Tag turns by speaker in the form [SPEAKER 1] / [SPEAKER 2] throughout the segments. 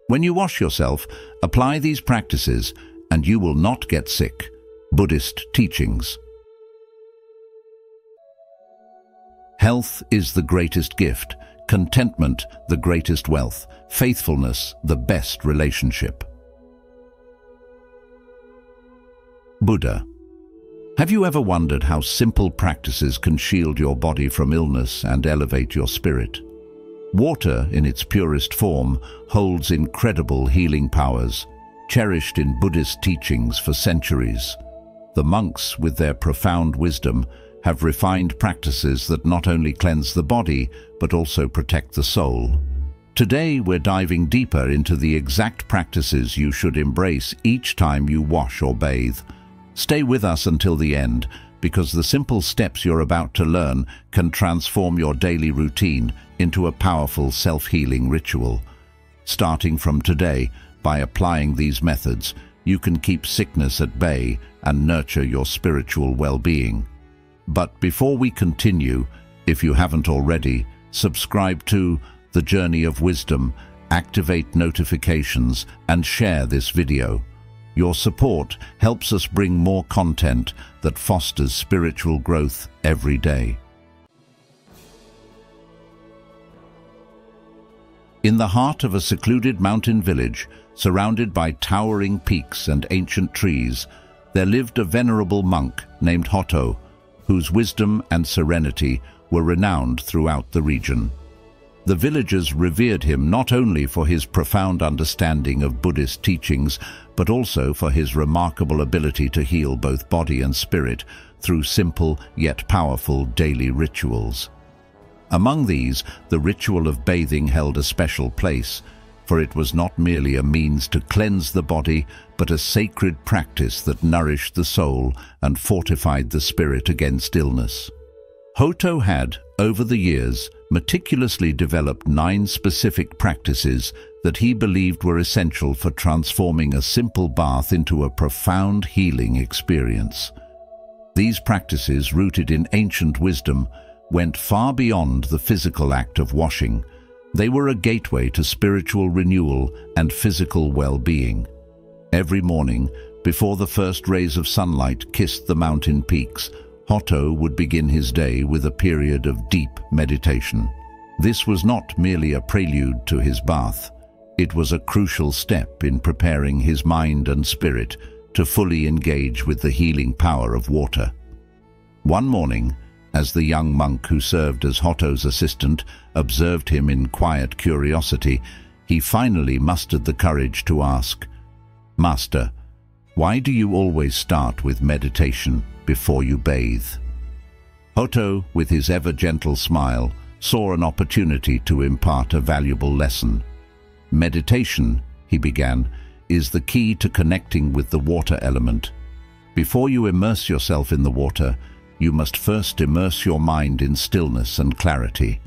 [SPEAKER 1] When you wash yourself, apply these practices and you will not get sick. Buddhist Teachings. Health is the greatest gift, contentment the greatest wealth, faithfulness the best relationship. Buddha. Have you ever wondered how simple practices can shield your body from illness and elevate your spirit? Water, in its purest form, holds incredible healing powers, cherished in Buddhist teachings for centuries. The monks, with their profound wisdom, have refined practices that not only cleanse the body, but also protect the soul. Today, we're diving deeper into the exact practices you should embrace each time you wash or bathe. Stay with us until the end, because the simple steps you're about to learn can transform your daily routine into a powerful self-healing ritual. Starting from today, by applying these methods, you can keep sickness at bay and nurture your spiritual well-being. But before we continue, if you haven't already, subscribe to The Journey of Wisdom, activate notifications, and share this video. Your support helps us bring more content that fosters spiritual growth every day. In the heart of a secluded mountain village, surrounded by towering peaks and ancient trees, there lived a venerable monk named Hoto, whose wisdom and serenity were renowned throughout the region. The villagers revered him not only for his profound understanding of Buddhist teachings, but also for his remarkable ability to heal both body and spirit through simple yet powerful daily rituals. Among these, the ritual of bathing held a special place, for it was not merely a means to cleanse the body, but a sacred practice that nourished the soul and fortified the spirit against illness. Hoto had, over the years, meticulously developed 9 specific practices that he believed were essential for transforming a simple bath into a profound healing experience. These practices, rooted in ancient wisdom, went far beyond the physical act of washing. They were a gateway to spiritual renewal and physical well-being. Every morning, before the first rays of sunlight kissed the mountain peaks, Hoto would begin his day with a period of deep meditation. This was not merely a prelude to his bath. It was a crucial step in preparing his mind and spirit to fully engage with the healing power of water. One morning, as the young monk who served as Hoto's assistant observed him in quiet curiosity, he finally mustered the courage to ask, "Master, why do you always start with meditation before you bathe?" Hoto, with his ever-gentle smile, saw an opportunity to impart a valuable lesson. "Meditation," he began, "is the key to connecting with the water element. Before you immerse yourself in the water, you must first immerse your mind in stillness and clarity.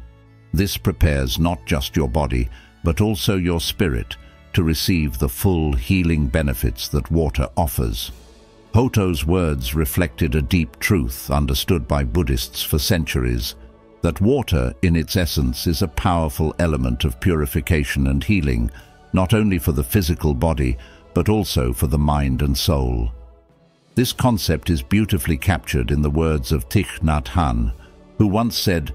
[SPEAKER 1] This prepares not just your body, but also your spirit to receive the full healing benefits that water offers." Hoto's words reflected a deep truth understood by Buddhists for centuries, that water, in its essence, is a powerful element of purification and healing, not only for the physical body, but also for the mind and soul. This concept is beautifully captured in the words of Thich Nhat Hanh, who once said,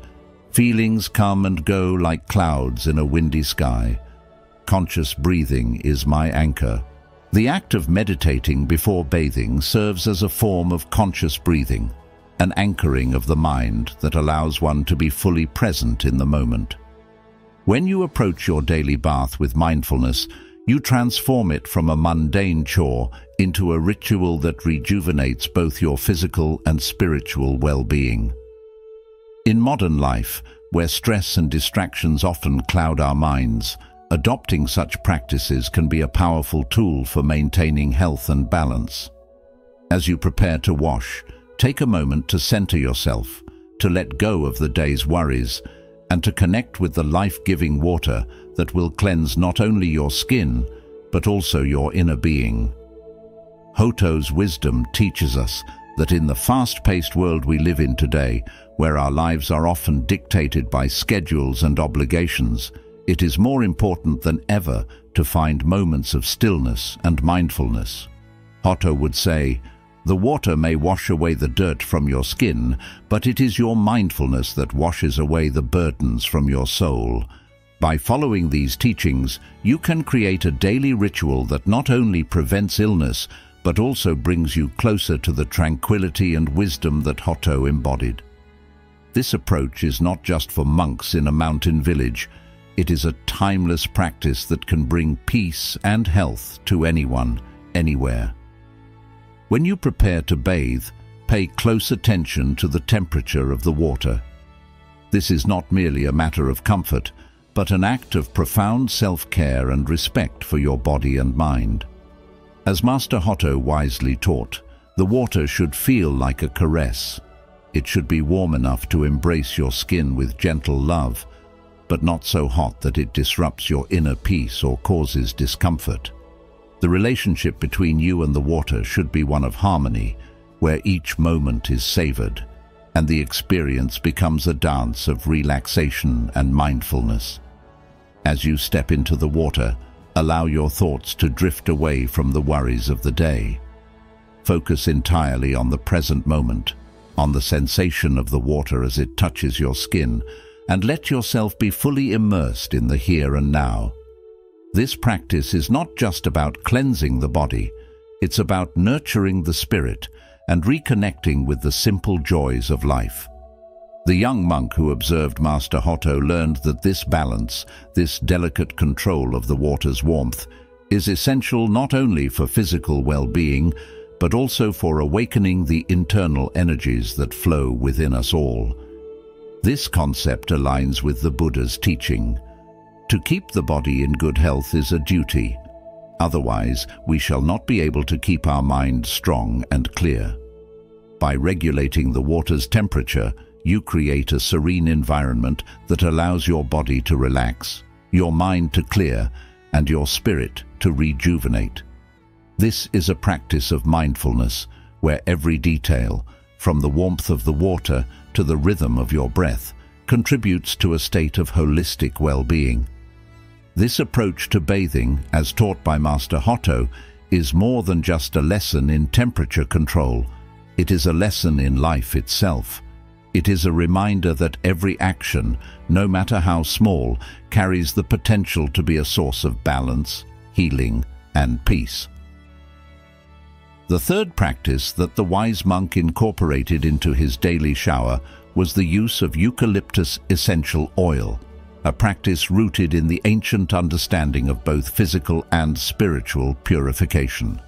[SPEAKER 1] "Feelings come and go like clouds in a windy sky. Conscious breathing is my anchor." The act of meditating before bathing serves as a form of conscious breathing, an anchoring of the mind that allows one to be fully present in the moment. When you approach your daily bath with mindfulness, you transform it from a mundane chore into a ritual that rejuvenates both your physical and spiritual well-being. In modern life, where stress and distractions often cloud our minds, adopting such practices can be a powerful tool for maintaining health and balance. As you prepare to wash, take a moment to center yourself, to let go of the day's worries, and to connect with the life-giving water that will cleanse not only your skin, but also your inner being. Hoto's wisdom teaches us that in the fast-paced world we live in today, where our lives are often dictated by schedules and obligations, it is more important than ever to find moments of stillness and mindfulness. Hotto would say, "The water may wash away the dirt from your skin, but it is your mindfulness that washes away the burdens from your soul." By following these teachings, you can create a daily ritual that not only prevents illness, but also brings you closer to the tranquility and wisdom that Hotto embodied. This approach is not just for monks in a mountain village. It is a timeless practice that can bring peace and health to anyone, anywhere. When you prepare to bathe, pay close attention to the temperature of the water. This is not merely a matter of comfort, but an act of profound self-care and respect for your body and mind. As Master Hotto wisely taught, the water should feel like a caress. It should be warm enough to embrace your skin with gentle love, but not so hot that it disrupts your inner peace or causes discomfort. The relationship between you and the water should be one of harmony, where each moment is savored, and the experience becomes a dance of relaxation and mindfulness. As you step into the water, allow your thoughts to drift away from the worries of the day. Focus entirely on the present moment, on the sensation of the water as it touches your skin, and let yourself be fully immersed in the here and now. This practice is not just about cleansing the body, it's about nurturing the spirit and reconnecting with the simple joys of life. The young monk who observed Master Hotto learned that this balance, this delicate control of the water's warmth, is essential not only for physical well-being, but also for awakening the internal energies that flow within us all. This concept aligns with the Buddha's teaching. To keep the body in good health is a duty. Otherwise, we shall not be able to keep our mind strong and clear. By regulating the water's temperature, you create a serene environment that allows your body to relax, your mind to clear, and your spirit to rejuvenate. This is a practice of mindfulness, where every detail, from the warmth of the water to the rhythm of your breath, contributes to a state of holistic well-being. This approach to bathing, as taught by Master Hotto, is more than just a lesson in temperature control. It is a lesson in life itself. It is a reminder that every action, no matter how small, carries the potential to be a source of balance, healing, and peace. The third practice that the wise monk incorporated into his daily shower was the use of eucalyptus essential oil, a practice rooted in the ancient understanding of both physical and spiritual purification.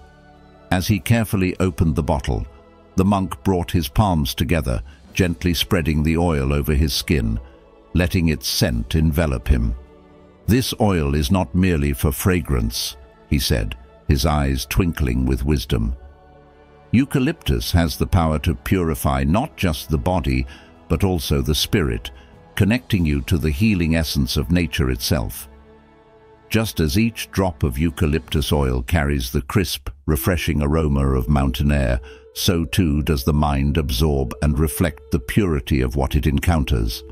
[SPEAKER 1] As he carefully opened the bottle, the monk brought his palms together, gently spreading the oil over his skin, letting its scent envelop him. "This oil is not merely for fragrance," he said, his eyes twinkling with wisdom. Eucalyptus has the power to purify not just the body, but also the spirit, connecting you to the healing essence of nature itself. Just as each drop of eucalyptus oil carries the crisp, refreshing aroma of mountain air, so too does the mind absorb and reflect the purity of what it encounters.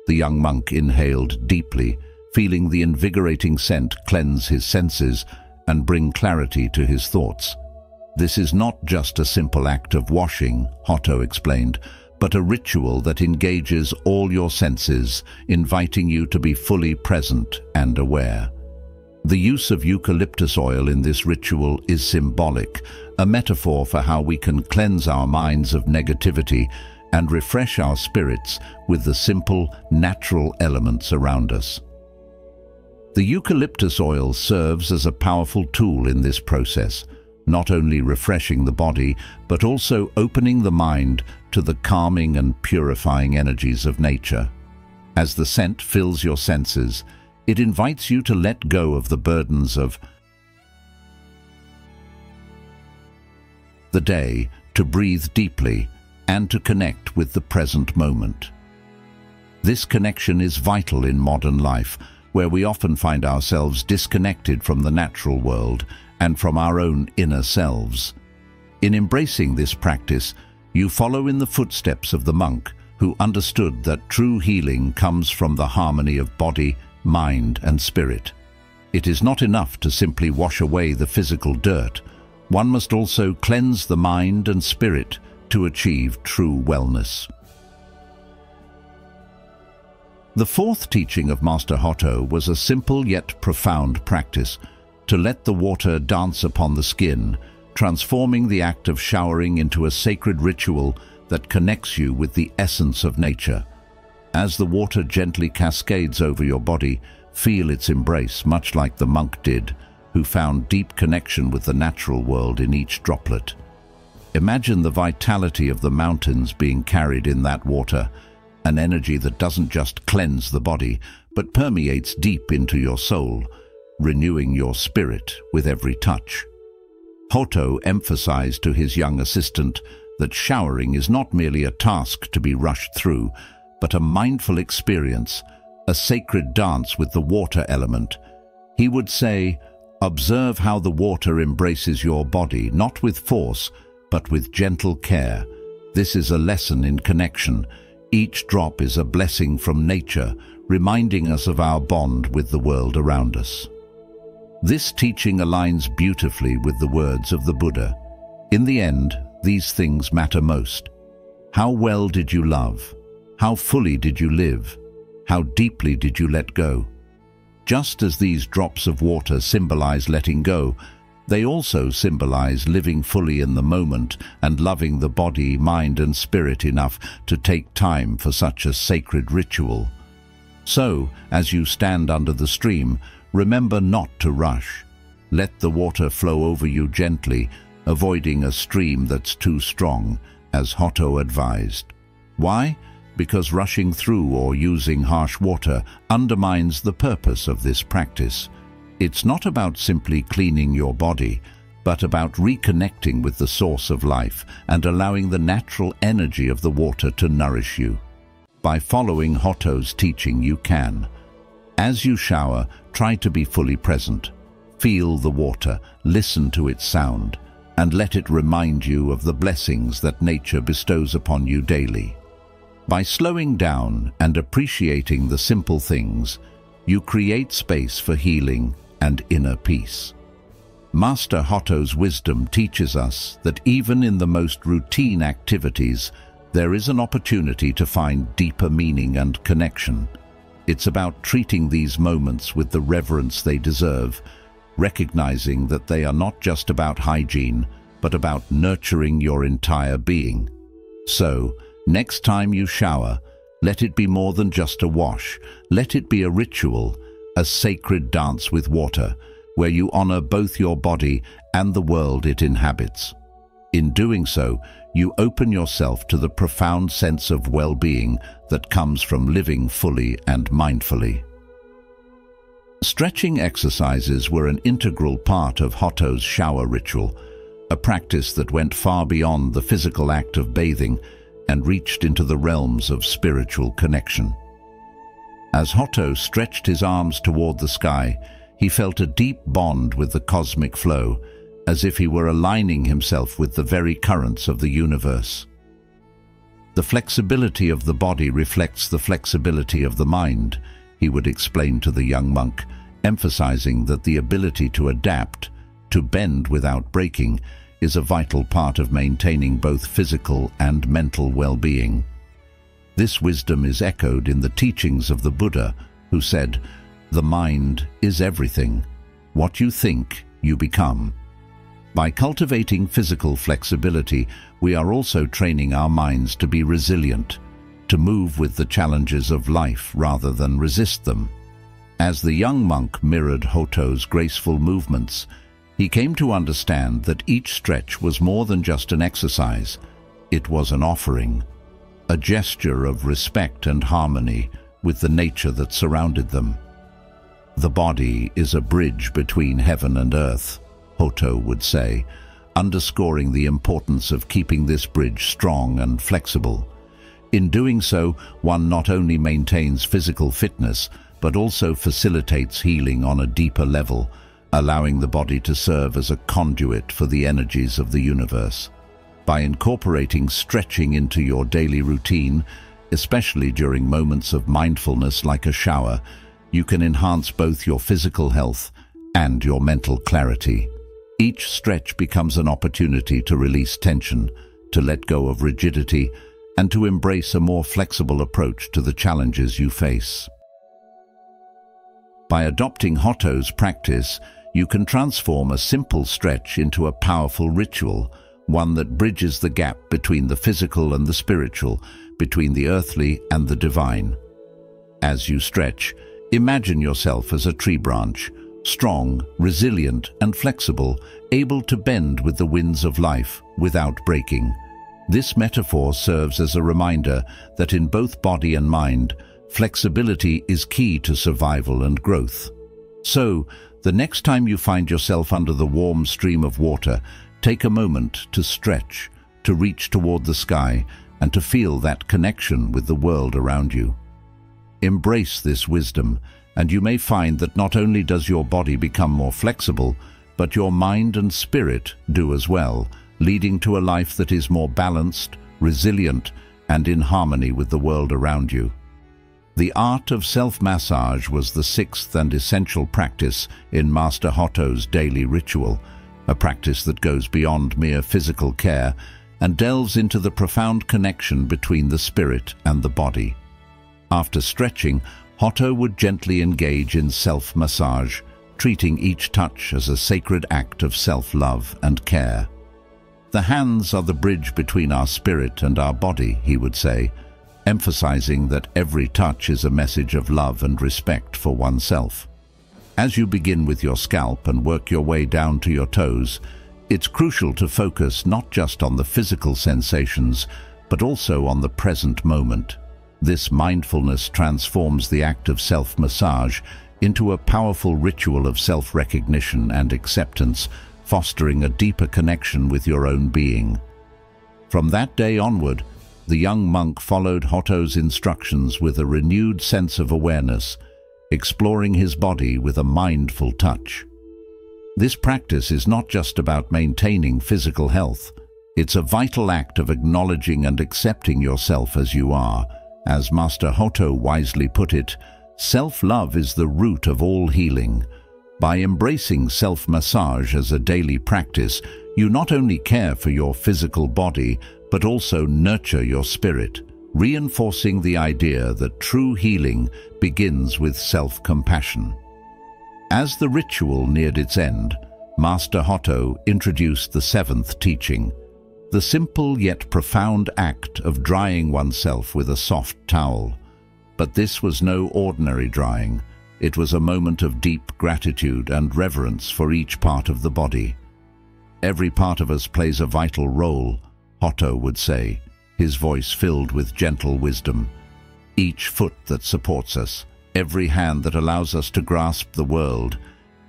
[SPEAKER 1] The young monk inhaled deeply, feeling the invigorating scent cleanse his senses and bring clarity to his thoughts. "This is not just a simple act of washing," Hotto explained, "but a ritual that engages all your senses, inviting you to be fully present and aware." The use of eucalyptus oil in this ritual is symbolic, a metaphor for how we can cleanse our minds of negativity and refresh our spirits with the simple, natural elements around us. The eucalyptus oil serves as a powerful tool in this process, not only refreshing the body, but also opening the mind to the calming and purifying energies of nature. As the scent fills your senses, it invites you to let go of the burdens of the day, to breathe deeply, and to connect with the present moment. This connection is vital in modern life, where we often find ourselves disconnected from the natural world and from our own inner selves. In embracing this practice, you follow in the footsteps of the monk who understood that true healing comes from the harmony of body, mind, and spirit. It is not enough to simply wash away the physical dirt. One must also cleanse the mind and spirit to achieve true wellness. The fourth teaching of Master Hotto was a simple yet profound practice: to let the water dance upon the skin, transforming the act of showering into a sacred ritual that connects you with the essence of nature. As the water gently cascades over your body, feel its embrace, much like the monk did, who found deep connection with the natural world in each droplet. Imagine the vitality of the mountains being carried in that water, an energy that doesn't just cleanse the body, but permeates deep into your soul, renewing your spirit with every touch. Hotto emphasized to his young assistant that showering is not merely a task to be rushed through, but a mindful experience, a sacred dance with the water element. He would say, "Observe how the water embraces your body, not with force, but with gentle care. This is a lesson in connection. Each drop is a blessing from nature, reminding us of our bond with the world around us." This teaching aligns beautifully with the words of the Buddha. In the end, these things matter most. How well did you love? How fully did you live? How deeply did you let go? Just as these drops of water symbolize letting go, they also symbolize living fully in the moment and loving the body, mind, and spirit enough to take time for such a sacred ritual. So, as you stand under the stream, remember not to rush. Let the water flow over you gently, avoiding a stream that's too strong, as Hotto advised. Why? Because rushing through or using harsh water undermines the purpose of this practice. It's not about simply cleaning your body, but about reconnecting with the source of life and allowing the natural energy of the water to nourish you. By following Hotto's teaching, you can. As you shower, try to be fully present. Feel the water, listen to its sound, and let it remind you of the blessings that nature bestows upon you daily. By slowing down and appreciating the simple things, you create space for healing and inner peace. Master Hotto's wisdom teaches us that even in the most routine activities, there is an opportunity to find deeper meaning and connection. It's about treating these moments with the reverence they deserve, recognizing that they are not just about hygiene, but about nurturing your entire being. So, next time you shower, let it be more than just a wash. Let it be a ritual, a sacred dance with water, where you honor both your body and the world it inhabits. In doing so, you open yourself to the profound sense of well-being that comes from living fully and mindfully. Stretching exercises were an integral part of Hotto's shower ritual, a practice that went far beyond the physical act of bathing and reached into the realms of spiritual connection. As Hotto stretched his arms toward the sky, he felt a deep bond with the cosmic flow, as if he were aligning himself with the very currents of the universe. The flexibility of the body reflects the flexibility of the mind, he would explain to the young monk, emphasizing that the ability to adapt, to bend without breaking, is a vital part of maintaining both physical and mental well-being. This wisdom is echoed in the teachings of the Buddha, who said, "The mind is everything. What you think, you become." By cultivating physical flexibility, we are also training our minds to be resilient, to move with the challenges of life rather than resist them. As the young monk mirrored Hotto's graceful movements, he came to understand that each stretch was more than just an exercise. It was an offering, a gesture of respect and harmony with the nature that surrounded them. The body is a bridge between heaven and earth, Hotto would say, underscoring the importance of keeping this bridge strong and flexible. In doing so, one not only maintains physical fitness, but also facilitates healing on a deeper level, allowing the body to serve as a conduit for the energies of the universe. By incorporating stretching into your daily routine, especially during moments of mindfulness like a shower, you can enhance both your physical health and your mental clarity. Each stretch becomes an opportunity to release tension, to let go of rigidity, and to embrace a more flexible approach to the challenges you face. By adopting Hoto's practice, you can transform a simple stretch into a powerful ritual, one that bridges the gap between the physical and the spiritual, between the earthly and the divine. As you stretch, imagine yourself as a tree branch, strong, resilient, and flexible, able to bend with the winds of life without breaking. This metaphor serves as a reminder that in both body and mind, flexibility is key to survival and growth. So, the next time you find yourself under the warm stream of water, take a moment to stretch, to reach toward the sky, and to feel that connection with the world around you. Embrace this wisdom, and you may find that not only does your body become more flexible, but your mind and spirit do as well, leading to a life that is more balanced, resilient, and in harmony with the world around you. The art of self-massage was the sixth and essential practice in Master Hoto's daily ritual, a practice that goes beyond mere physical care and delves into the profound connection between the spirit and the body. After stretching, Hoto would gently engage in self-massage, treating each touch as a sacred act of self-love and care. The hands are the bridge between our spirit and our body, he would say, emphasizing that every touch is a message of love and respect for oneself. As you begin with your scalp and work your way down to your toes, it's crucial to focus not just on the physical sensations, but also on the present moment. This mindfulness transforms the act of self-massage into a powerful ritual of self-recognition and acceptance, fostering a deeper connection with your own being. From that day onward, the young monk followed Hoto's instructions with a renewed sense of awareness, exploring his body with a mindful touch. This practice is not just about maintaining physical health. It's a vital act of acknowledging and accepting yourself as you are. As Master Hoto wisely put it, self-love is the root of all healing. By embracing self-massage as a daily practice, you not only care for your physical body, but also nurture your spirit, reinforcing the idea that true healing begins with self-compassion. As the ritual neared its end, Master Hoto introduced the seventh teaching, the simple yet profound act of drying oneself with a soft towel. But this was no ordinary drying. It was a moment of deep gratitude and reverence for each part of the body. Every part of us plays a vital role, Hoto would say, his voice filled with gentle wisdom. Each foot that supports us, every hand that allows us to grasp the world,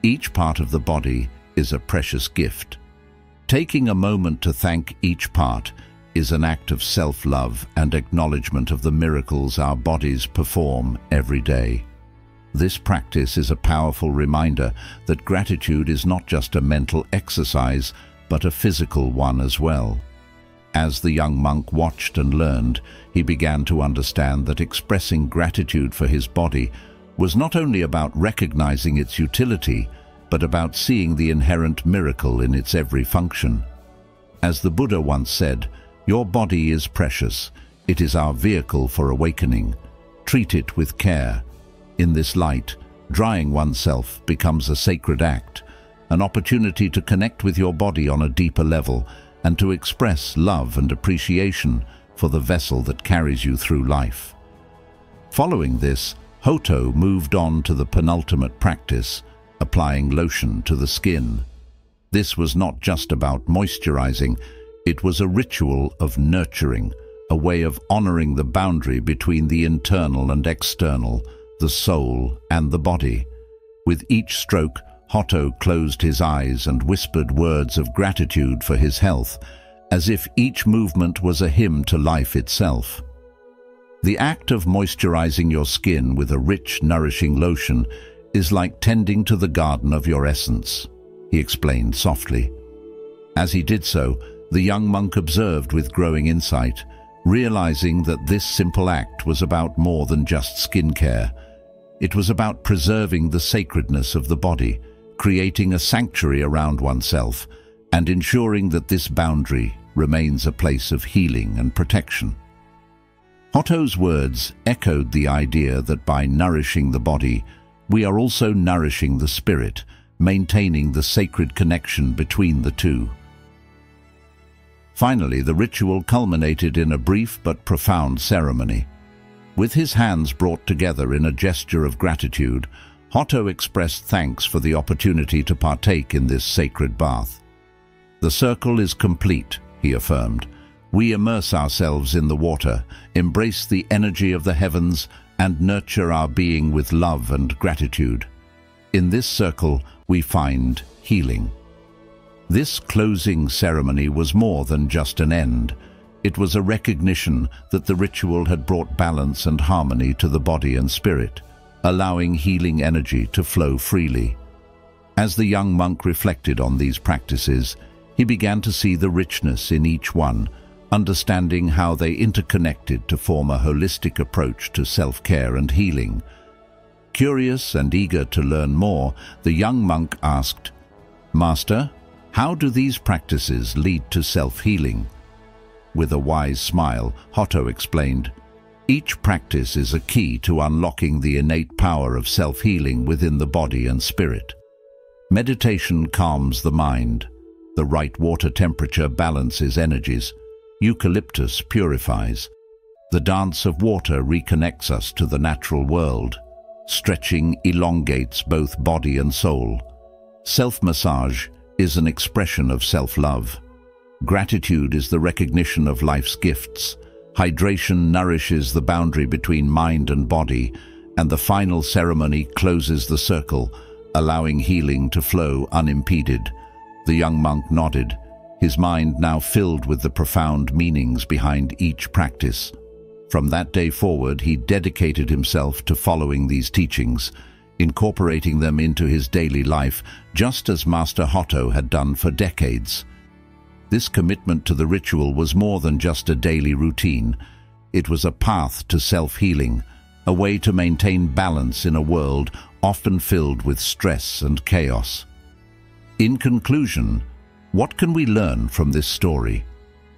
[SPEAKER 1] each part of the body is a precious gift. Taking a moment to thank each part is an act of self-love and acknowledgement of the miracles our bodies perform every day. This practice is a powerful reminder that gratitude is not just a mental exercise, but a physical one as well. As the young monk watched and learned, he began to understand that expressing gratitude for his body was not only about recognizing its utility, but about seeing the inherent miracle in its every function. As the Buddha once said, "Your body is precious. It is our vehicle for awakening. Treat it with care." In this light, drying oneself becomes a sacred act, an opportunity to connect with your body on a deeper level and to express love and appreciation for the vessel that carries you through life. Following this, Hoto moved on to the penultimate practice, applying lotion to the skin. This was not just about moisturizing, it was a ritual of nurturing, a way of honoring the boundary between the internal and external, the soul and the body. With each stroke, Hoto closed his eyes and whispered words of gratitude for his health, as if each movement was a hymn to life itself. The act of moisturizing your skin with a rich, nourishing lotion is like tending to the garden of your essence, he explained softly. As he did so, the young monk observed with growing insight, realizing that this simple act was about more than just skincare. It was about preserving the sacredness of the body, creating a sanctuary around oneself and ensuring that this boundary remains a place of healing and protection. Hoto's words echoed the idea that by nourishing the body, we are also nourishing the spirit, maintaining the sacred connection between the two. Finally, the ritual culminated in a brief but profound ceremony. With his hands brought together in a gesture of gratitude, Hoto expressed thanks for the opportunity to partake in this sacred bath. "The circle is complete," he affirmed. "We immerse ourselves in the water, embrace the energy of the heavens, and nurture our being with love and gratitude. In this circle, we find healing." This closing ceremony was more than just an end. It was a recognition that the ritual had brought balance and harmony to the body and spirit, allowing healing energy to flow freely. As the young monk reflected on these practices, he began to see the richness in each one, understanding how they interconnected to form a holistic approach to self-care and healing. Curious and eager to learn more, the young monk asked, "Master, how do these practices lead to self-healing?" With a wise smile, Hoto explained, "Each practice is a key to unlocking the innate power of self-healing within the body and spirit. Meditation calms the mind. The right water temperature balances energies. Eucalyptus purifies. The dance of water reconnects us to the natural world. Stretching elongates both body and soul. Self-massage is an expression of self-love. Gratitude is the recognition of life's gifts. Hydration nourishes the boundary between mind and body, and the final ceremony closes the circle, allowing healing to flow unimpeded." The young monk nodded, his mind now filled with the profound meanings behind each practice. From that day forward, he dedicated himself to following these teachings, incorporating them into his daily life, just as Master Hoto had done for decades. This commitment to the ritual was more than just a daily routine. It was a path to self-healing, a way to maintain balance in a world often filled with stress and chaos. In conclusion, what can we learn from this story?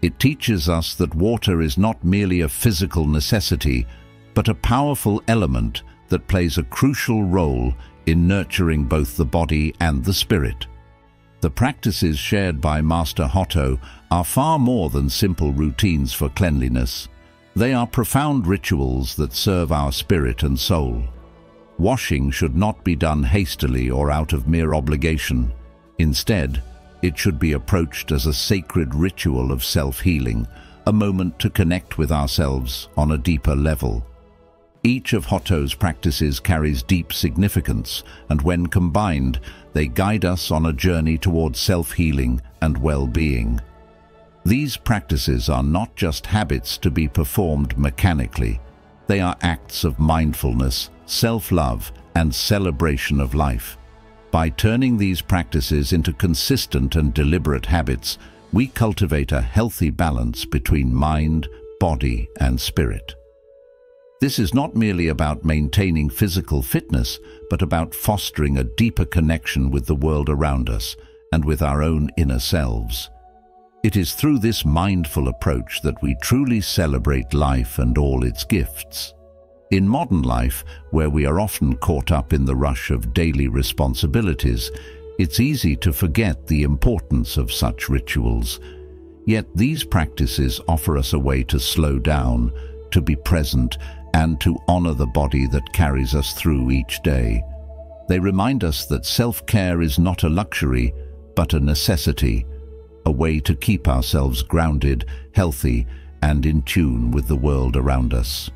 [SPEAKER 1] It teaches us that water is not merely a physical necessity, but a powerful element that plays a crucial role in nurturing both the body and the spirit. The practices shared by Master Hoto are far more than simple routines for cleanliness. They are profound rituals that serve our spirit and soul. Washing should not be done hastily or out of mere obligation. Instead, it should be approached as a sacred ritual of self-healing, a moment to connect with ourselves on a deeper level. Each of Hoto's practices carries deep significance, and when combined, they guide us on a journey towards self-healing and well-being. These practices are not just habits to be performed mechanically. They are acts of mindfulness, self-love, and celebration of life. By turning these practices into consistent and deliberate habits, we cultivate a healthy balance between mind, body, and spirit. This is not merely about maintaining physical fitness, but about fostering a deeper connection with the world around us and with our own inner selves. It is through this mindful approach that we truly celebrate life and all its gifts. In modern life, where we are often caught up in the rush of daily responsibilities, it's easy to forget the importance of such rituals. Yet these practices offer us a way to slow down, to be present, and to honor the body that carries us through each day. They remind us that self-care is not a luxury, but a necessity, a way to keep ourselves grounded, healthy, and in tune with the world around us.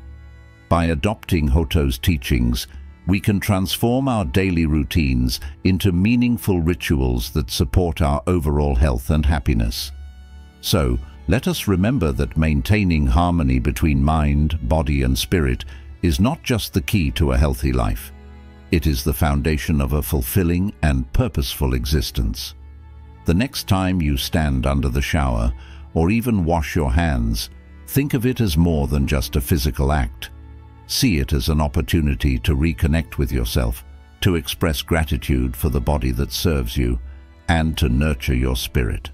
[SPEAKER 1] By adopting Hoto's teachings, we can transform our daily routines into meaningful rituals that support our overall health and happiness. So, let us remember that maintaining harmony between mind, body, and spirit is not just the key to a healthy life. It is the foundation of a fulfilling and purposeful existence. The next time you stand under the shower, or even wash your hands, think of it as more than just a physical act. See it as an opportunity to reconnect with yourself, to express gratitude for the body that serves you, and to nurture your spirit.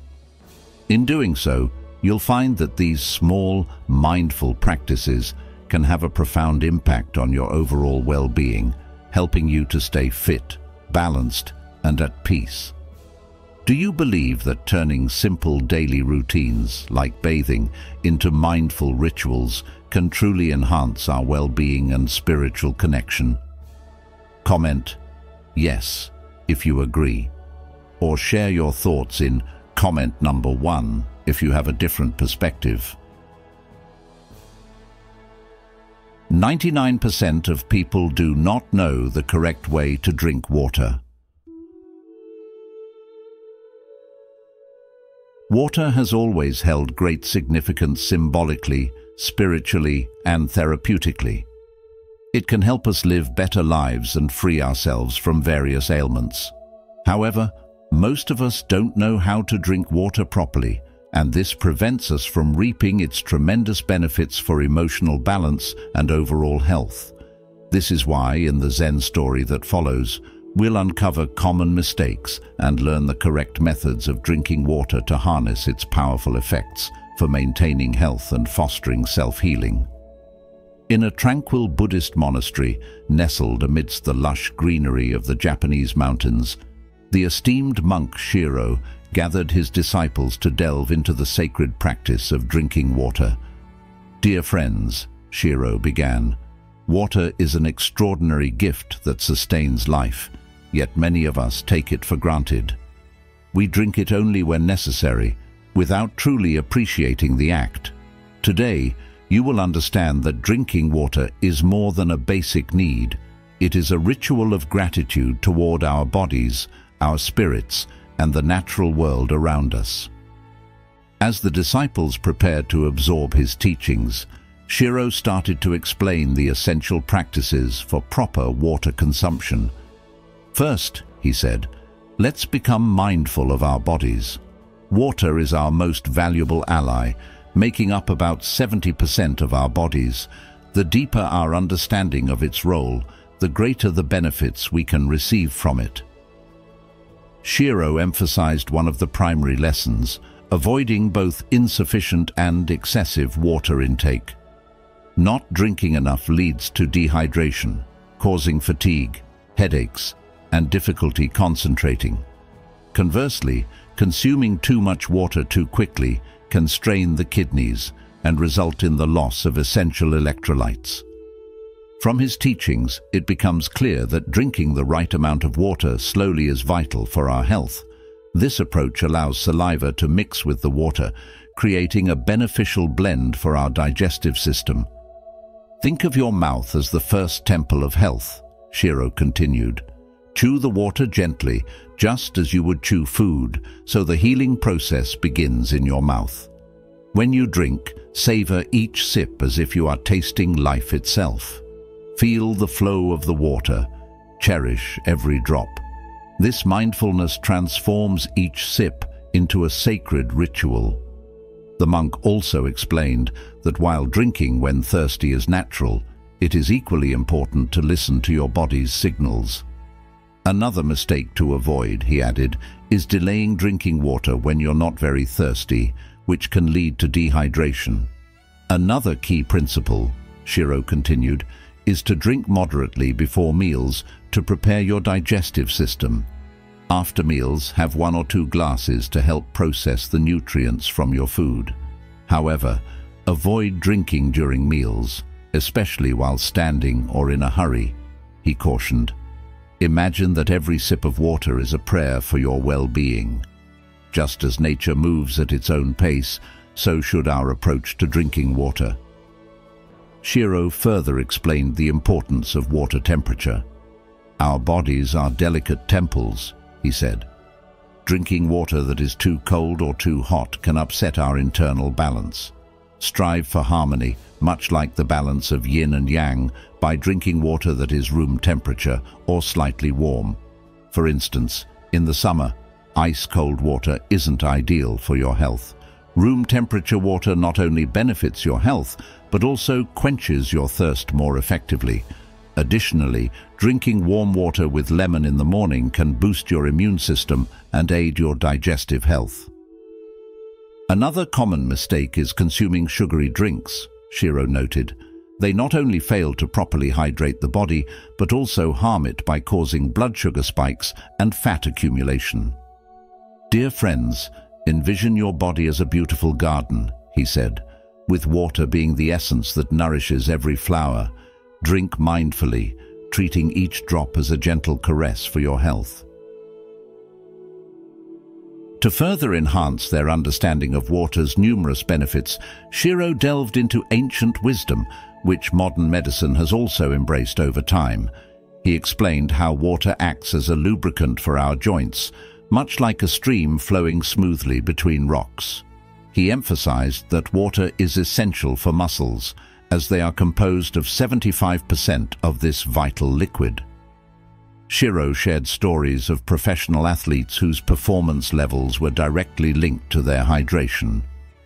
[SPEAKER 1] In doing so, you'll find that these small, mindful practices can have a profound impact on your overall well-being, helping you to stay fit, balanced, and at peace. Do you believe that turning simple daily routines, like bathing, into mindful rituals can truly enhance our well-being and spiritual connection? Comment "Yes" if you agree, or share your thoughts in comment number 1 if you have a different perspective. 99% of people do not know the correct way to drink water. Water has always held great significance symbolically, spiritually, and therapeutically. It can help us live better lives and free ourselves from various ailments. However, most of us don't know how to drink water properly, and this prevents us from reaping its tremendous benefits for emotional balance and overall health. This is why, in the Zen story that follows, we'll uncover common mistakes and learn the correct methods of drinking water to harness its powerful effects for maintaining health and fostering self-healing. In a tranquil Buddhist monastery nestled amidst the lush greenery of the Japanese mountains, the esteemed monk Shiro gathered his disciples to delve into the sacred practice of drinking water. "Dear friends," Shiro began, "water is an extraordinary gift that sustains life, yet many of us take it for granted. We drink it only when necessary, without truly appreciating the act. Today, you will understand that drinking water is more than a basic need. It is a ritual of gratitude toward our bodies, our spirits, and the natural world around us." As the disciples prepared to absorb his teachings, Shiro started to explain the essential practices for proper water consumption. "First," he said, "let's become mindful of our bodies. Water is our most valuable ally, making up about 70% of our bodies. The deeper our understanding of its role, the greater the benefits we can receive from it." Shiro emphasized one of the primary lessons, avoiding both insufficient and excessive water intake. Not drinking enough leads to dehydration, causing fatigue, headaches, and difficulty concentrating. Conversely, consuming too much water too quickly can strain the kidneys and result in the loss of essential electrolytes. From his teachings, it becomes clear that drinking the right amount of water slowly is vital for our health. This approach allows saliva to mix with the water, creating a beneficial blend for our digestive system. "Think of your mouth as the first temple of health," Shiro continued. "Chew the water gently, just as you would chew food, so the healing process begins in your mouth. When you drink, savor each sip as if you are tasting life itself. Feel the flow of the water. Cherish every drop. This mindfulness transforms each sip into a sacred ritual." The monk also explained that while drinking when thirsty is natural, it is equally important to listen to your body's signals. "Another mistake to avoid," he added, "is delaying drinking water when you're not very thirsty, which can lead to dehydration. Another key principle," Shiro continued, "is to drink moderately before meals to prepare your digestive system. After meals, have 1 or 2 glasses to help process the nutrients from your food. However, avoid drinking during meals, especially while standing or in a hurry," he cautioned. "Imagine that every sip of water is a prayer for your well-being. Just as nature moves at its own pace, so should our approach to drinking water." Shiro further explained the importance of water temperature. "Our bodies are delicate temples," he said. "Drinking water that is too cold or too hot can upset our internal balance. Strive for harmony, much like the balance of yin and yang, by drinking water that is room temperature or slightly warm. For instance, in the summer, ice-cold water isn't ideal for your health. Room temperature water not only benefits your health, but also quenches your thirst more effectively. Additionally, drinking warm water with lemon in the morning can boost your immune system and aid your digestive health. Another common mistake is consuming sugary drinks, Shiro noted. They not only fail to properly hydrate the body, but also harm it by causing blood sugar spikes and fat accumulation. Dear friends, envision your body as a beautiful garden, he said, with water being the essence that nourishes every flower. Drink mindfully, treating each drop as a gentle caress for your health. To further enhance their understanding of water's numerous benefits, Shiro delved into ancient wisdom, which modern medicine has also embraced over time. He explained how water acts as a lubricant for our joints, much like a stream flowing smoothly between rocks. He emphasized that water is essential for muscles, as they are composed of 75% of this vital liquid. Shiro shared stories of professional athletes whose performance levels were directly linked to their hydration.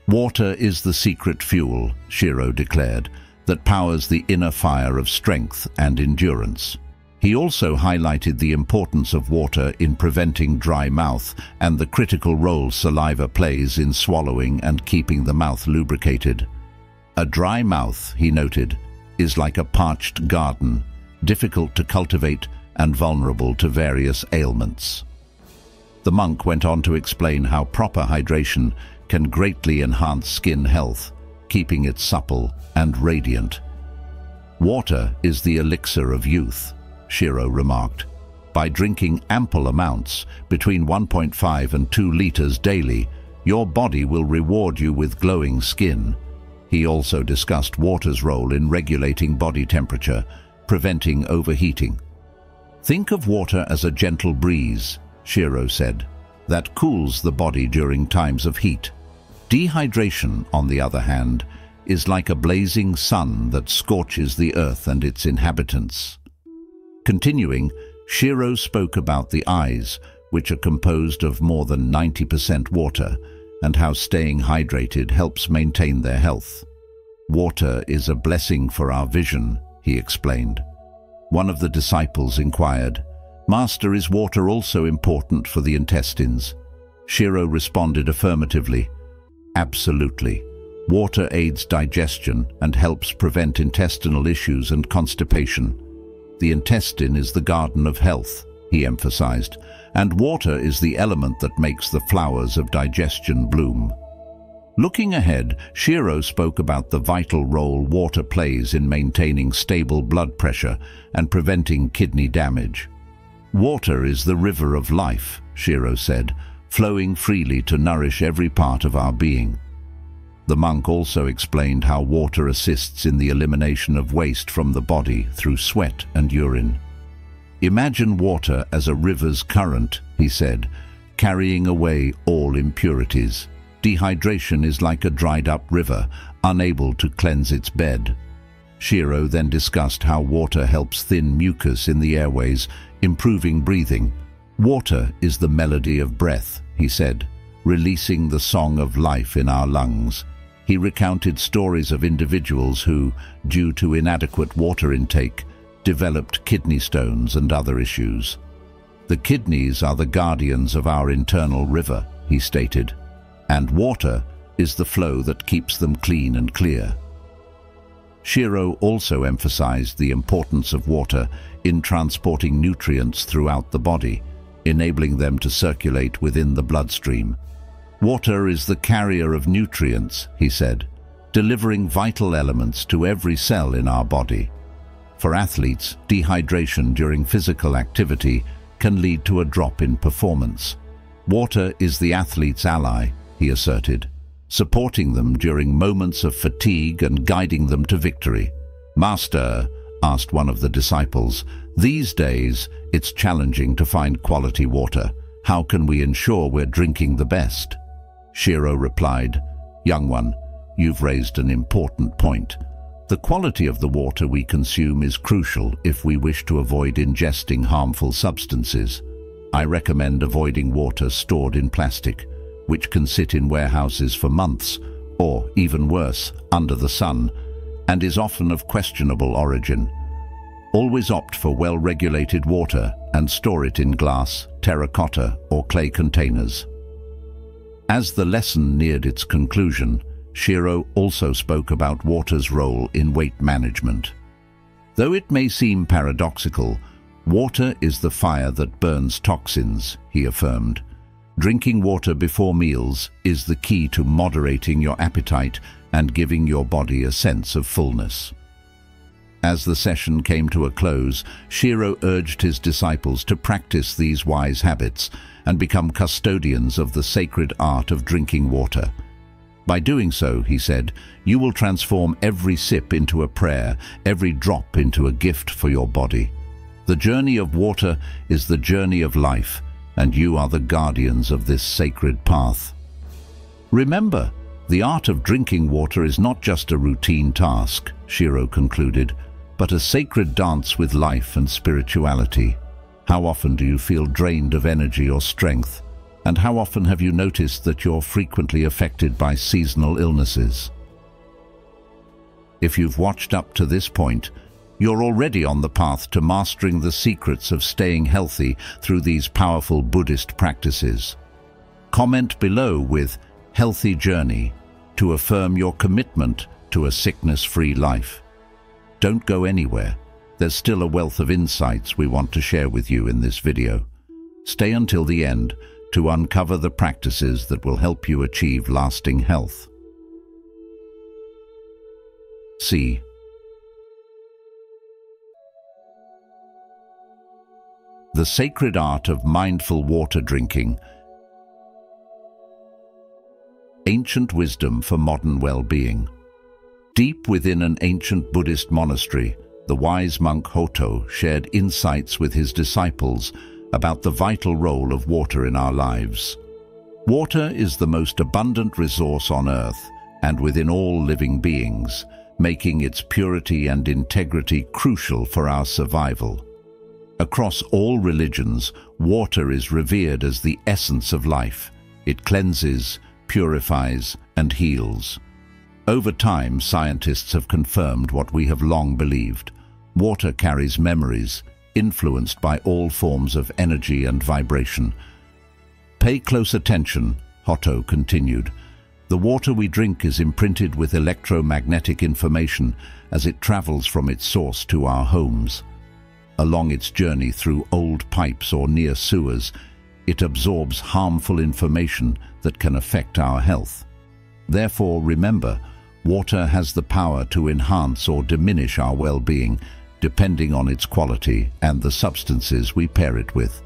[SPEAKER 1] Water is the secret fuel, Shiro declared, that powers the inner fire of strength and endurance. He also highlighted the importance of water in preventing dry mouth and the critical role saliva plays in swallowing and keeping the mouth lubricated. A dry mouth, he noted, is like a parched garden, difficult to cultivate and vulnerable to various ailments. The monk went on to explain how proper hydration can greatly enhance skin health, keeping it supple and radiant. Water is the elixir of youth, Shiro remarked. By drinking ample amounts, between 1.5 and 2 liters daily, your body will reward you with glowing skin. He also discussed water's role in regulating body temperature, preventing overheating. Think of water as a gentle breeze, Shiro said, that cools the body during times of heat. Dehydration, on the other hand, is like a blazing sun that scorches the earth and its inhabitants. Continuing, Shiro spoke about the eyes, which are composed of more than 90% water, and how staying hydrated helps maintain their health. Water is a blessing for our vision, he explained. One of the disciples inquired, "Master, is water also important for the intestines?" Shiro responded affirmatively. Absolutely. Water aids digestion and helps prevent intestinal issues and constipation. The intestine is the garden of health, he emphasized, and water is the element that makes the flowers of digestion bloom. Looking ahead, Shiro spoke about the vital role water plays in maintaining stable blood pressure and preventing kidney damage. Water is the river of life, Shiro said, flowing freely to nourish every part of our being. The monk also explained how water assists in the elimination of waste from the body through sweat and urine. Imagine water as a river's current, he said, carrying away all impurities. Dehydration is like a dried-up river, unable to cleanse its bed. Shiro then discussed how water helps thin mucus in the airways, improving breathing. Water is the melody of breath, he said, releasing the song of life in our lungs. He recounted stories of individuals who, due to inadequate water intake, developed kidney stones and other issues. The kidneys are the guardians of our internal river, he stated, and water is the flow that keeps them clean and clear. Shiro also emphasized the importance of water in transporting nutrients throughout the body, enabling them to circulate within the bloodstream. Water is the carrier of nutrients, he said, delivering vital elements to every cell in our body. For athletes, dehydration during physical activity can lead to a drop in performance. Water is the athlete's ally, he asserted, supporting them during moments of fatigue and guiding them to victory. "Master," asked one of the disciples, "these days it's challenging to find quality water. How can we ensure we're drinking the best?" Shiro replied, "Young one, you've raised an important point. The quality of the water we consume is crucial if we wish to avoid ingesting harmful substances. I recommend avoiding water stored in plastic, which can sit in warehouses for months, or, even worse, under the sun, and is often of questionable origin. Always opt for well-regulated water and store it in glass, terracotta, or clay containers. As the lesson neared its conclusion, Shiro also spoke about water's role in weight management. Though it may seem paradoxical, water is the fire that burns toxins, he affirmed. Drinking water before meals is the key to moderating your appetite and giving your body a sense of fullness. As the session came to a close, Shiro urged his disciples to practice these wise habits and become custodians of the sacred art of drinking water. By doing so, he said, you will transform every sip into a prayer, every drop into a gift for your body. The journey of water is the journey of life, and you are the guardians of this sacred path. Remember, the art of drinking water is not just a routine task, Shiro concluded, but a sacred dance with life and spirituality. How often do you feel drained of energy or strength? And how often have you noticed that you're frequently affected by seasonal illnesses? If you've watched up to this point, you're already on the path to mastering the secrets of staying healthy through these powerful Buddhist practices. Comment below with "Healthy Journey" to affirm your commitment to a sickness-free life. Don't go anywhere. There's still a wealth of insights we want to share with you in this video. Stay until the end to uncover the practices that will help you achieve lasting health. C. The sacred art of mindful water drinking. Ancient wisdom for modern well-being. Deep within an ancient Buddhist monastery, the wise monk Hoto shared insights with his disciples about the vital role of water in our lives. Water is the most abundant resource on earth and within all living beings, making its purity and integrity crucial for our survival. Across all religions, water is revered as the essence of life. It cleanses, purifies, and heals. Over time, scientists have confirmed what we have long believed. Water carries memories, influenced by all forms of energy and vibration. Pay close attention, Hoto continued. The water we drink is imprinted with electromagnetic information as it travels from its source to our homes. Along its journey through old pipes or near sewers, it absorbs harmful information that can affect our health. Therefore, remember, water has the power to enhance or diminish our well-being, depending on its quality and the substances we pair it with.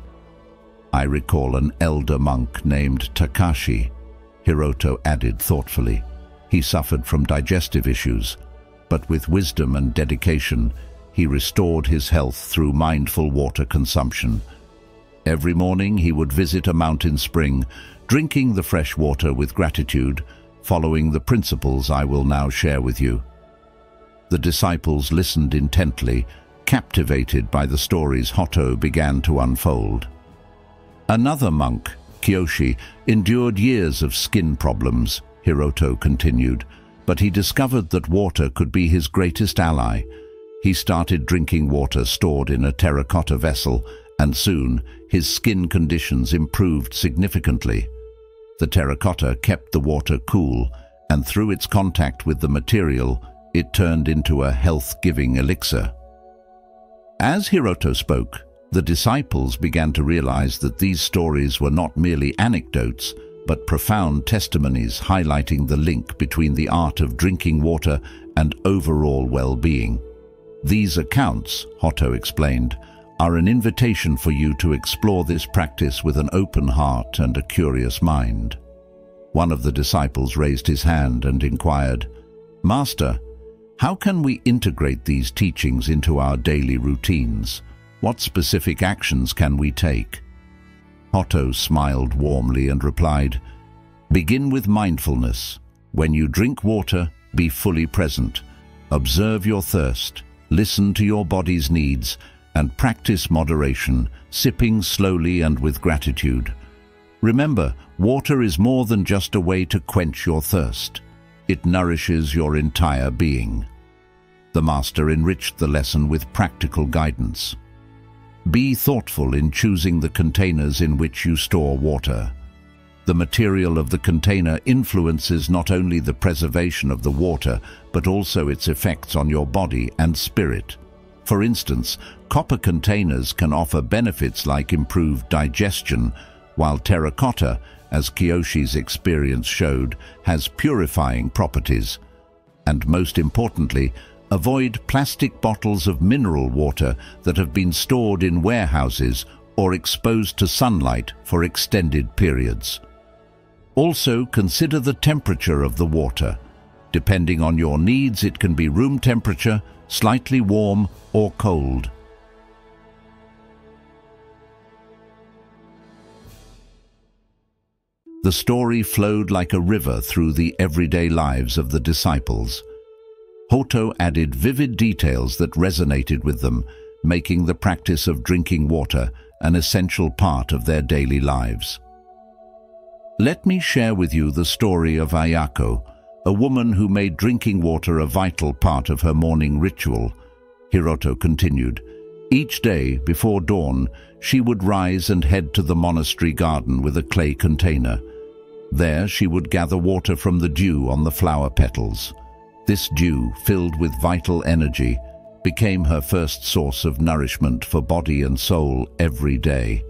[SPEAKER 1] I recall an elder monk named Takashi, Hiroto added thoughtfully. He suffered from digestive issues, but with wisdom and dedication, he restored his health through mindful water consumption. Every morning he would visit a mountain spring, drinking the fresh water with gratitude, following the principles I will now share with you. The disciples listened intently, captivated by the stories Hoto began to unfold. Another monk, Kiyoshi, endured years of skin problems, Hiroto continued, but he discovered that water could be his greatest ally. He started drinking water stored in a terracotta vessel, and soon his skin conditions improved significantly. The terracotta kept the water cool, and through its contact with the material, it turned into a health-giving elixir. As Hiroto spoke, the disciples began to realize that these stories were not merely anecdotes, but profound testimonies highlighting the link between the art of drinking water and overall well-being. These accounts, Hoto explained, are an invitation for you to explore this practice with an open heart and a curious mind. One of the disciples raised his hand and inquired, "Master, how can we integrate these teachings into our daily routines? What specific actions can we take?" Hoto smiled warmly and replied, "Begin with mindfulness. When you drink water, be fully present. Observe your thirst. Listen to your body's needs and practice moderation, sipping slowly and with gratitude. Remember, water is more than just a way to quench your thirst. It nourishes your entire being." The master enriched the lesson with practical guidance. Be thoughtful in choosing the containers in which you store water. The material of the container influences not only the preservation of the water, but also its effects on your body and spirit. For instance, copper containers can offer benefits like improved digestion, while terracotta, as Kiyoshi's experience showed, has purifying properties. And most importantly, avoid plastic bottles of mineral water that have been stored in warehouses or exposed to sunlight for extended periods. Also, consider the temperature of the water. Depending on your needs, it can be room temperature, slightly warm, or cold. The story flowed like a river through the everyday lives of the disciples. Hoto added vivid details that resonated with them, making the practice of drinking water an essential part of their daily lives. Let me share with you the story of Ayako, a woman who made drinking water a vital part of her morning ritual. Hiroto continued. Each day, before dawn, she would rise and head to the monastery garden with a clay container. There she would gather water from the dew on the flower petals. This dew, filled with vital energy, became her first source of nourishment for body and soul every day.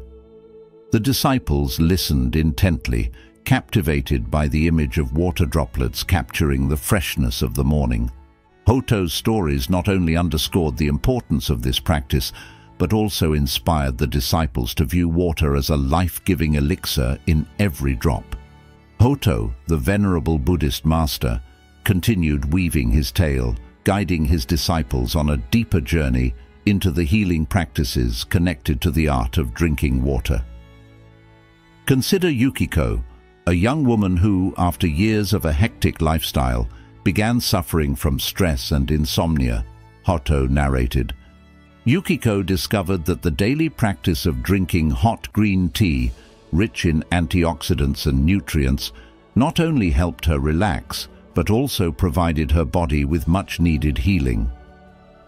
[SPEAKER 1] The disciples listened intently, captivated by the image of water droplets capturing the freshness of the morning. Hoto's stories not only underscored the importance of this practice, but also inspired the disciples to view water as a life-giving elixir in every drop. Hoto, the venerable Buddhist master, continued weaving his tale, guiding his disciples on a deeper journey into the healing practices connected to the art of drinking water. Consider Yukiko, a young woman who, after years of a hectic lifestyle, began suffering from stress and insomnia, Hoto narrated. Yukiko discovered that the daily practice of drinking hot green tea, rich in antioxidants and nutrients, not only helped her relax, but also provided her body with much-needed healing.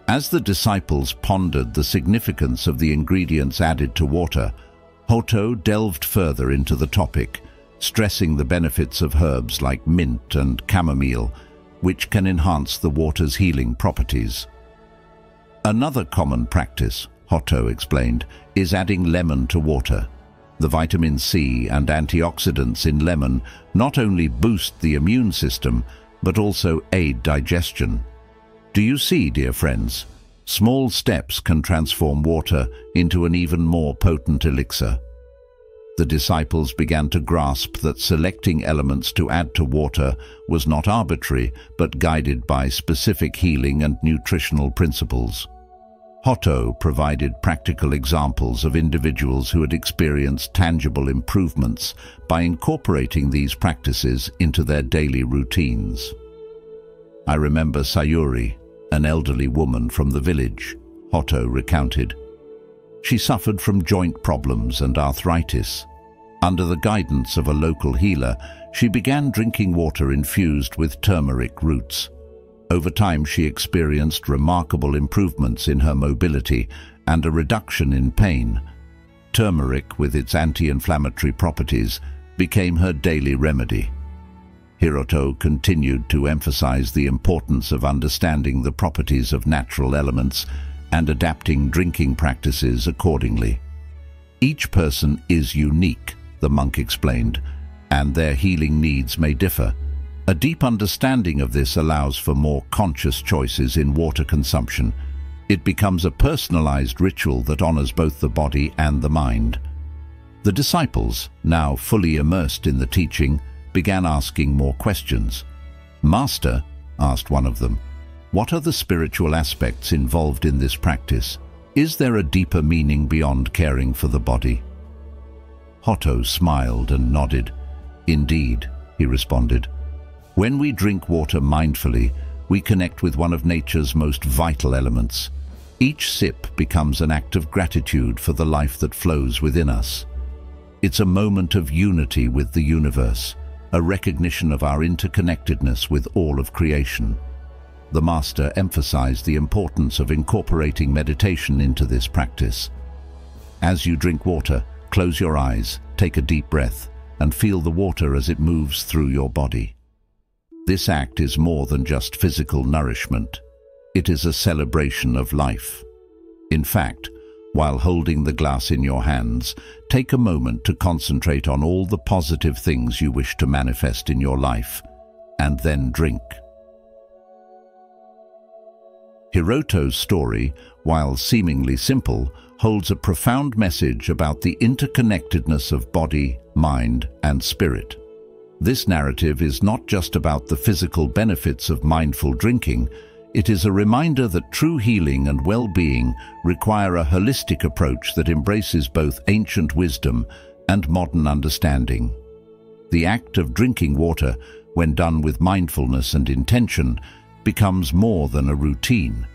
[SPEAKER 1] As the disciples pondered the significance of the ingredients added to water, Hoto delved further into the topic, stressing the benefits of herbs like mint and chamomile, which can enhance the water's healing properties. Another common practice, Hoto explained, is adding lemon to water. The vitamin C and antioxidants in lemon not only boost the immune system, but also aid digestion. Do you see, dear friends? Small steps can transform water into an even more potent elixir. The disciples began to grasp that selecting elements to add to water was not arbitrary, but guided by specific healing and nutritional principles. Hoto provided practical examples of individuals who had experienced tangible improvements by incorporating these practices into their daily routines. I remember Sayuri, an elderly woman from the village, Hoto recounted. She suffered from joint problems and arthritis. Under the guidance of a local healer, she began drinking water infused with turmeric roots. Over time, she experienced remarkable improvements in her mobility and a reduction in pain. Turmeric, with its anti-inflammatory properties, became her daily remedy. Hiroto continued to emphasize the importance of understanding the properties of natural elements and adapting drinking practices accordingly. Each person is unique, the monk explained, and their healing needs may differ. A deep understanding of this allows for more conscious choices in water consumption. It becomes a personalized ritual that honors both the body and the mind. The disciples, now fully immersed in the teaching, began asking more questions. "Master," asked one of them, "what are the spiritual aspects involved in this practice? Is there a deeper meaning beyond caring for the body?" Hoto smiled and nodded. "Indeed," he responded. "When we drink water mindfully, we connect with one of nature's most vital elements. Each sip becomes an act of gratitude for the life that flows within us. It's a moment of unity with the universe, a recognition of our interconnectedness with all of creation." the master emphasized the importance of incorporating meditation into this practice. As you drink water, close your eyes, take a deep breath, and feel the water as it moves through your body. This act is more than just physical nourishment. It is a celebration of life. In fact, while holding the glass in your hands, take a moment to concentrate on all the positive things you wish to manifest in your life, and then drink. Hiroto's story, while seemingly simple, holds a profound message about the interconnectedness of body, mind, and spirit. This narrative is not just about the physical benefits of mindful drinking. It is a reminder that true healing and well-being require a holistic approach that embraces both ancient wisdom and modern understanding. The act of drinking water, when done with mindfulness and intention, becomes more than a routine.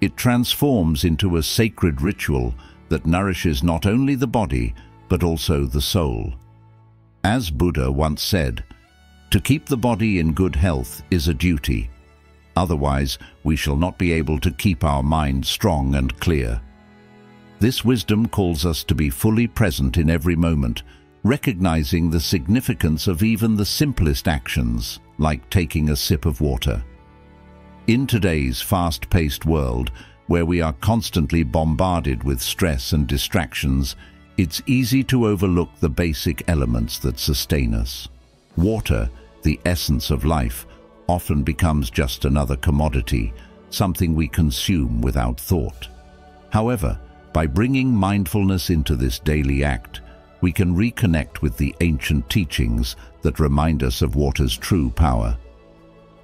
[SPEAKER 1] It transforms into a sacred ritual that nourishes not only the body, but also the soul. As Buddha once said, "To keep the body in good health is a duty. Otherwise, we shall not be able to keep our mind strong and clear." This wisdom calls us to be fully present in every moment, recognizing the significance of even the simplest actions, like taking a sip of water. In today's fast-paced world, where we are constantly bombarded with stress and distractions, it's easy to overlook the basic elements that sustain us. Water, the essence of life, often becomes just another commodity, something we consume without thought. However, by bringing mindfulness into this daily act, we can reconnect with the ancient teachings that remind us of water's true power.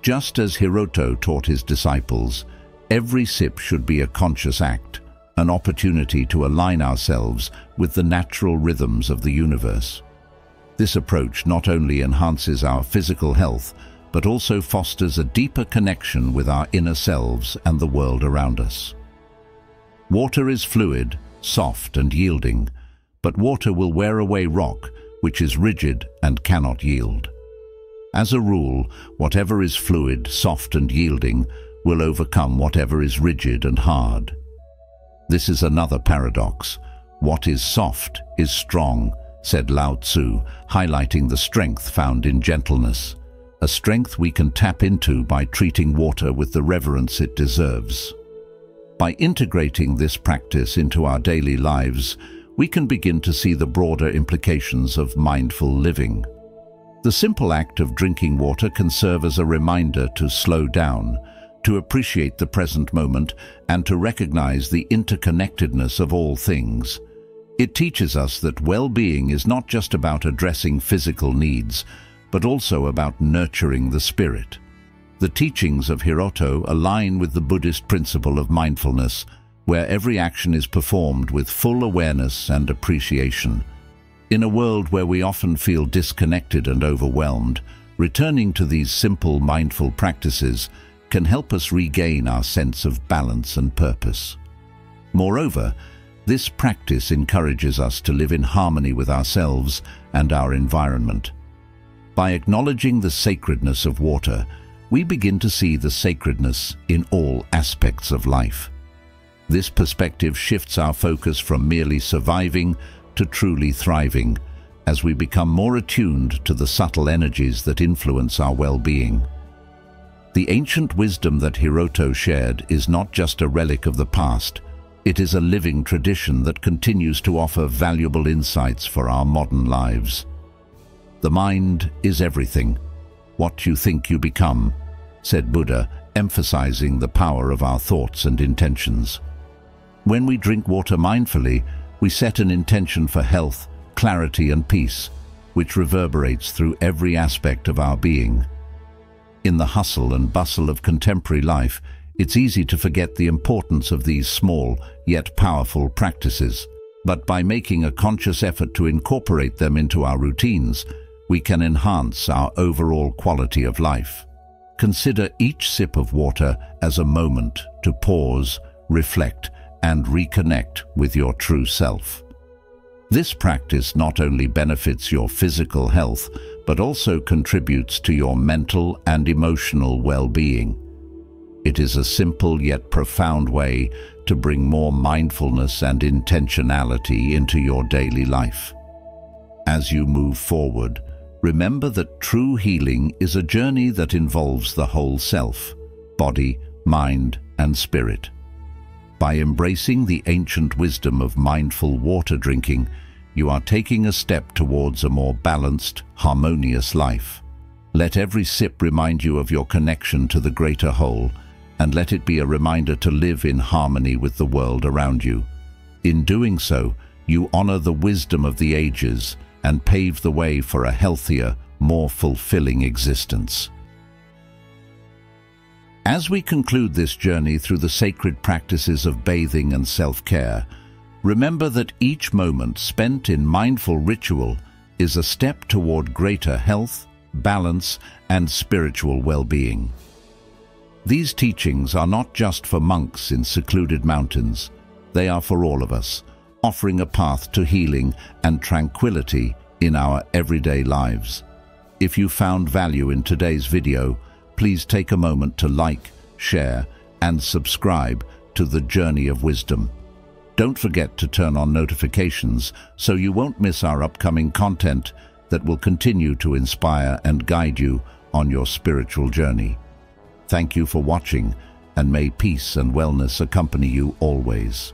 [SPEAKER 1] Just as Hiroto taught his disciples, every sip should be a conscious act, an opportunity to align ourselves with the natural rhythms of the universe. This approach not only enhances our physical health, but also fosters a deeper connection with our inner selves and the world around us. Water is fluid, soft and yielding, but water will wear away rock, which is rigid and cannot yield. As a rule, whatever is fluid, soft and yielding will overcome whatever is rigid and hard. This is another paradox. What is soft is strong, said Lao Tzu, highlighting the strength found in gentleness, a strength we can tap into by treating water with the reverence it deserves. By integrating this practice into our daily lives, we can begin to see the broader implications of mindful living. The simple act of drinking water can serve as a reminder to slow down, to appreciate the present moment, and to recognize the interconnectedness of all things. It teaches us that well-being is not just about addressing physical needs, but also about nurturing the spirit. The teachings of Hiroto align with the Buddhist principle of mindfulness, where every action is performed with full awareness and appreciation. In a world where we often feel disconnected and overwhelmed, returning to these simple mindful practices can help us regain our sense of balance and purpose. Moreover, this practice encourages us to live in harmony with ourselves and our environment. By acknowledging the sacredness of water, we begin to see the sacredness in all aspects of life. This perspective shifts our focus from merely surviving to truly thriving, as we become more attuned to the subtle energies that influence our well-being. The ancient wisdom that Hiroto shared is not just a relic of the past, it is a living tradition that continues to offer valuable insights for our modern lives. The mind is everything. What you think you become, said Buddha, emphasizing the power of our thoughts and intentions. When we drink water mindfully, we set an intention for health, clarity and peace, which reverberates through every aspect of our being. In the hustle and bustle of contemporary life, it's easy to forget the importance of these small, yet powerful practices. But by making a conscious effort to incorporate them into our routines, we can enhance our overall quality of life. Consider each sip of water as a moment to pause, reflect, and reconnect with your true self. This practice not only benefits your physical health, but also contributes to your mental and emotional well-being. It is a simple yet profound way to bring more mindfulness and intentionality into your daily life. As you move forward, remember that true healing is a journey that involves the whole self, body, mind, and spirit. By embracing the ancient wisdom of mindful water drinking, you are taking a step towards a more balanced, harmonious life. Let every sip remind you of your connection to the greater whole, and let it be a reminder to live in harmony with the world around you. In doing so, you honor the wisdom of the ages and pave the way for a healthier, more fulfilling existence. As we conclude this journey through the sacred practices of bathing and self-care, remember that each moment spent in mindful ritual is a step toward greater health, balance, and spiritual well-being. These teachings are not just for monks in secluded mountains. They are for all of us, offering a path to healing and tranquility in our everyday lives. If you found value in today's video, please take a moment to like, share, and subscribe to the Journey of Wisdom. Don't forget to turn on notifications so you won't miss our upcoming content that will continue to inspire and guide you on your spiritual journey. Thank you for watching, and may peace and wellness accompany you always.